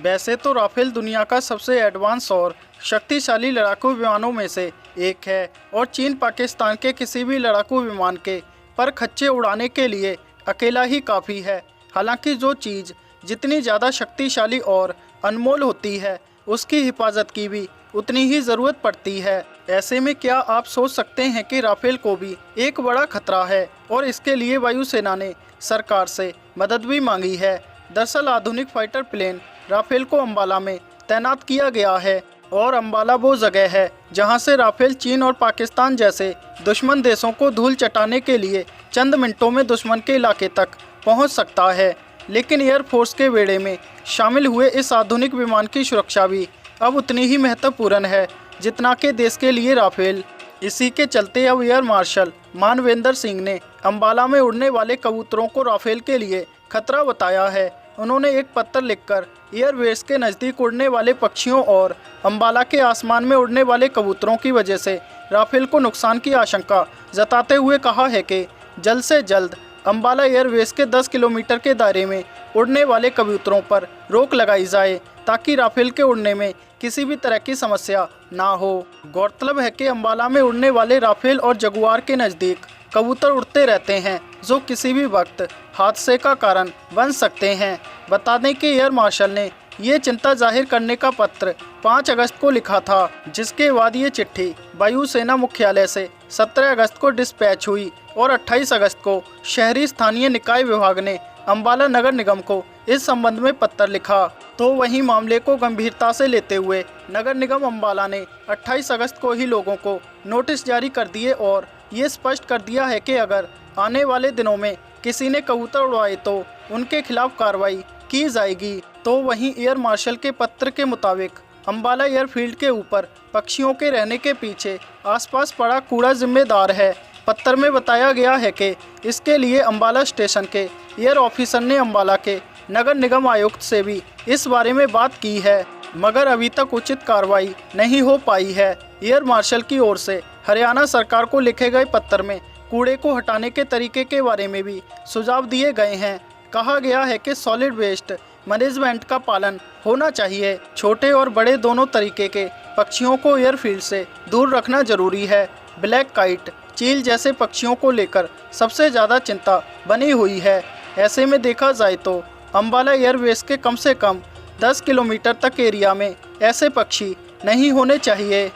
वैसे तो राफेल दुनिया का सबसे एडवांस और शक्तिशाली लड़ाकू विमानों में से एक है और चीन पाकिस्तान के किसी भी लड़ाकू विमान के पर खच्चे उड़ाने के लिए अकेला ही काफ़ी है। हालांकि जो चीज़ जितनी ज़्यादा शक्तिशाली और अनमोल होती है उसकी हिफाजत की भी उतनी ही ज़रूरत पड़ती है। ऐसे में क्या आप सोच सकते हैं कि राफेल को भी एक बड़ा खतरा है और इसके लिए वायुसेना ने सरकार से मदद भी मांगी है। दरअसल आधुनिक फाइटर प्लेन राफेल को अंबाला में तैनात किया गया है और अंबाला वो जगह है जहां से राफेल चीन और पाकिस्तान जैसे दुश्मन देशों को धूल चटाने के लिए चंद मिनटों में दुश्मन के इलाके तक पहुंच सकता है। लेकिन एयरफोर्स के बेड़े में शामिल हुए इस आधुनिक विमान की सुरक्षा भी अब उतनी ही महत्वपूर्ण है जितना कि देश के लिए राफेल। इसी के चलते अब एयर मार्शल मानवेंद्र सिंह ने अंबाला में उड़ने वाले कबूतरों को राफेल के लिए खतरा बताया है। उन्होंने एक पत्र लिखकर एयरवेज के नज़दीक उड़ने वाले पक्षियों और अंबाला के आसमान में उड़ने वाले कबूतरों की वजह से राफेल को नुकसान की आशंका जताते हुए कहा है कि जल्द से जल्द अंबाला एयरवेज के 10 किलोमीटर के दायरे में उड़ने वाले कबूतरों पर रोक लगाई जाए ताकि राफेल के उड़ने में किसी भी तरह की समस्या ना हो। गौरतलब है कि अंबाला में उड़ने वाले राफेल और जगुआर के नज़दीक कबूतर उड़ते रहते हैं जो किसी भी वक्त हादसे का कारण बन सकते हैं। बता दें कि एयर मार्शल ने ये चिंता जाहिर करने का पत्र 5 अगस्त को लिखा था, जिसके बाद ये चिट्ठी वायुसेना मुख्यालय से 17 अगस्त को डिस्पैच हुई और 28 अगस्त को शहरी स्थानीय निकाय विभाग ने अंबाला नगर निगम को इस संबंध में पत्र लिखा। तो वहीं मामले को गंभीरता से लेते हुए नगर निगम अंबाला ने 28 अगस्त को ही लोगों को नोटिस जारी कर दिए और ये स्पष्ट कर दिया है कि अगर आने वाले दिनों में किसी ने कबूतर उड़ाए तो उनके खिलाफ कार्रवाई की जाएगी। तो वहीं एयर मार्शल के पत्र के मुताबिक अंबाला एयरफील्ड के ऊपर पक्षियों के रहने के पीछे आसपास पड़ा कूड़ा जिम्मेदार है। पत्र में बताया गया है कि इसके लिए अंबाला स्टेशन के एयर ऑफिसर ने अंबाला के नगर निगम आयुक्त से भी इस बारे में बात की है, मगर अभी तक उचित कार्रवाई नहीं हो पाई है। एयर मार्शल की ओर से हरियाणा सरकार को लिखे गए पत्र में कूड़े को हटाने के तरीके के बारे में भी सुझाव दिए गए हैं। कहा गया है कि सॉलिड वेस्ट मैनेजमेंट का पालन होना चाहिए। छोटे और बड़े दोनों तरीके के पक्षियों को एयरफील्ड से दूर रखना जरूरी है। ब्लैक काइट, चील जैसे पक्षियों को लेकर सबसे ज़्यादा चिंता बनी हुई है। ऐसे में देखा जाए तो अंबाला एयरवेज के कम से कम 10 किलोमीटर तक एरिया में ऐसे पक्षी नहीं होने चाहिए।